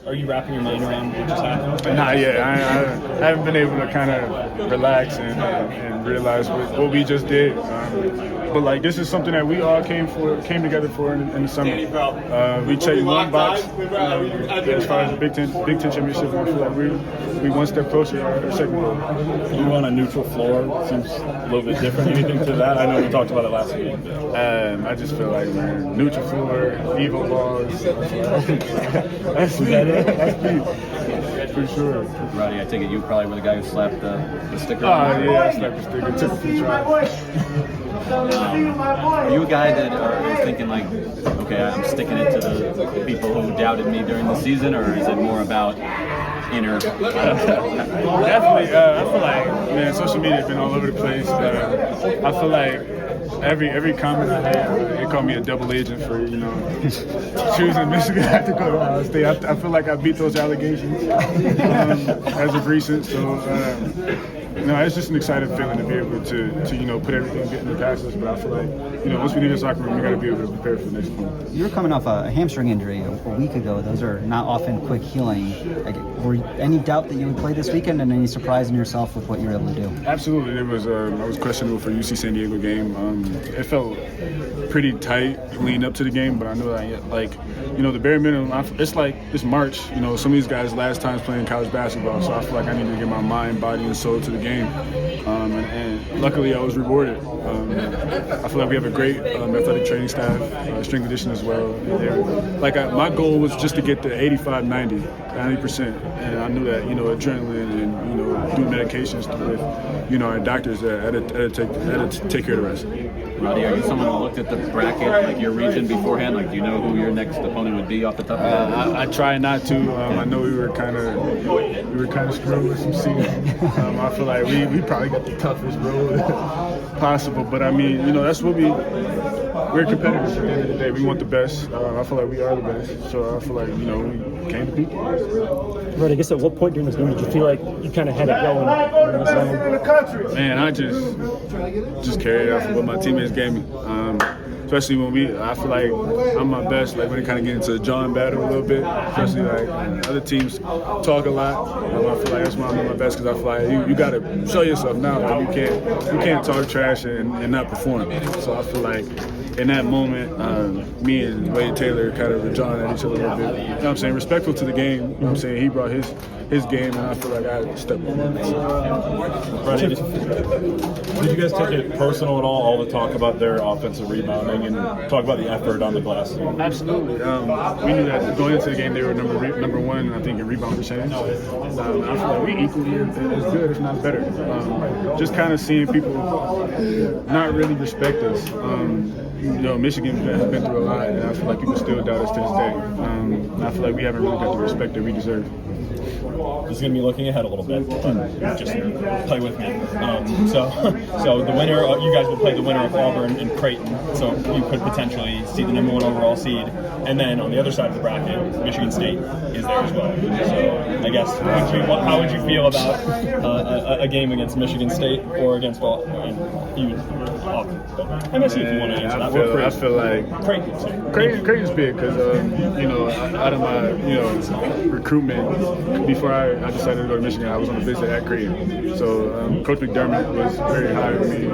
Are you wrapping your mind around what just happened? Not yet. I haven't been able to kind of relax and realize what we just did. But like this is something that we all came together for in the summer. We checked one box as far as the Big Ten championship. I feel like we one step closer to our second goal. You on a neutral floor seems a little bit different. Anything to that? I know we talked about it last week. I just feel like neutral floor, Evo balls. That's me, for sure. Roddy, I take it you probably were the guy who slapped the sticker. Oh yeah, I slapped the sticker. Took a few tries. Are you a guy that is thinking like, okay, I'm sticking it to the people who doubted me during the season, or is it more about inner? Definitely. I feel like, man, social media has been all over the place. I feel like every comment I had, they call me a double agent for, choosing Michigan to go to Ohio State. I feel like I beat those allegations as of recent. So, it's just an exciting feeling to be able to put everything, get in the passes. But I feel like, once we leave the soccer room, we got to be able to prepare for the next one. You were coming off a hamstring injury a week ago. Those are not often quick healing. Were any doubt that you would play this weekend, and any surprise in yourself with what you were able to do? Absolutely. It was. I was questionable for UC San Diego game. It felt pretty tight leading up to the game, but I know that the bare minimum. It's March. Some of these guys' last times playing college basketball, so I feel like I need to get my mind, body, and soul to the game. And luckily, I was rewarded. I feel like we have a great athletic training staff, strength conditioning as well. My goal was just to get to 85, 90%, and I knew that adrenaline and doing medications with our doctors that had to take care of the rest. Roddy, are you someone who looked at the bracket, like your region beforehand? Like, do you know who your next opponent would be off the top of your head? I try not to. I know we were kind of screwed with some seeds. I feel like we probably got the toughest road possible. But I mean, that's what we're competitors at the end of the day. We want the best. I feel like we are the best. So I feel like we came to beat. Right, I guess at what point during this game did you feel like you kind of had it going? Man, I just carried off of what my teammates gave me. Especially when I feel like I'm my best, like when it kind of get into the jawing battle a little bit. Especially like other teams talk a lot. I feel like that's when I'm at my best because I feel like you got to show yourself now. Like you can't talk trash and not perform. So I feel like in that moment, me and Wade Taylor kind of were jawing at each other a little bit. You know what I'm saying? Respectful to the game. You know what I'm saying? He brought his game, and I feel like I stepped up. Roddy, did you guys take it personal at all the talk about their offensive rebounding and talk about the effort on the glass? Absolutely. We knew that going into the game they were number one, I think, in rebound percentage. I feel like we equally as good, if not better. Just kind of seeing people not really respect us. Michigan has been through a lot, and I feel like people still doubt us to this day. And I feel like we haven't really got the respect that we deserve. This is going to be looking ahead a little bit. Just play with me. So the winner, you guys will play the winner of Auburn and Creighton. So you could potentially see the number one overall seed. And then on the other side of the bracket, Michigan State is there as well. So I guess how would you feel about a game against Michigan State or against Auburn? MSU, if you want to answer that. I feel like Creighton's big because out of my recruitment before I decided to go to Michigan, I was on a visit at Creighton. So Coach McDermott was very high on me,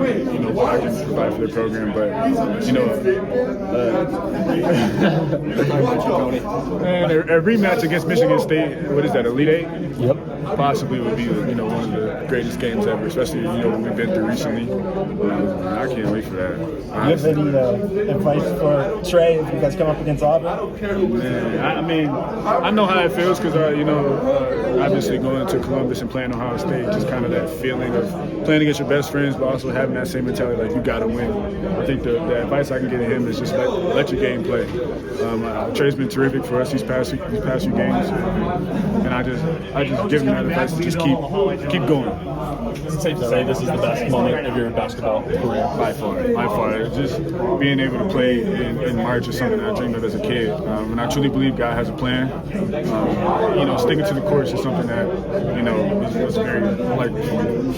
what I can provide for the program. But a rematch against Michigan State, what is that, Elite Eight? Yep. Possibly would be one of the greatest games ever, especially what we've been through recently. I can't wait for that. Honestly. Do you have any advice for Trey if you guys come up against Auburn? Man, I know how it feels because obviously going to Columbus and playing Ohio State, just kind of that feeling of playing against your best friends, but also having that same mentality like you got to win. I think the advice I can get to him is just let your game play. Trey's been terrific for us these past few games, and I just give him that advice to just keep going. Is it safe to say this is the best moment of your basketball career? By far. Just being able to play in March is something that I dreamed of as a kid, and I truly believe God has a plan. Sticking to the course is something that was very likely for me.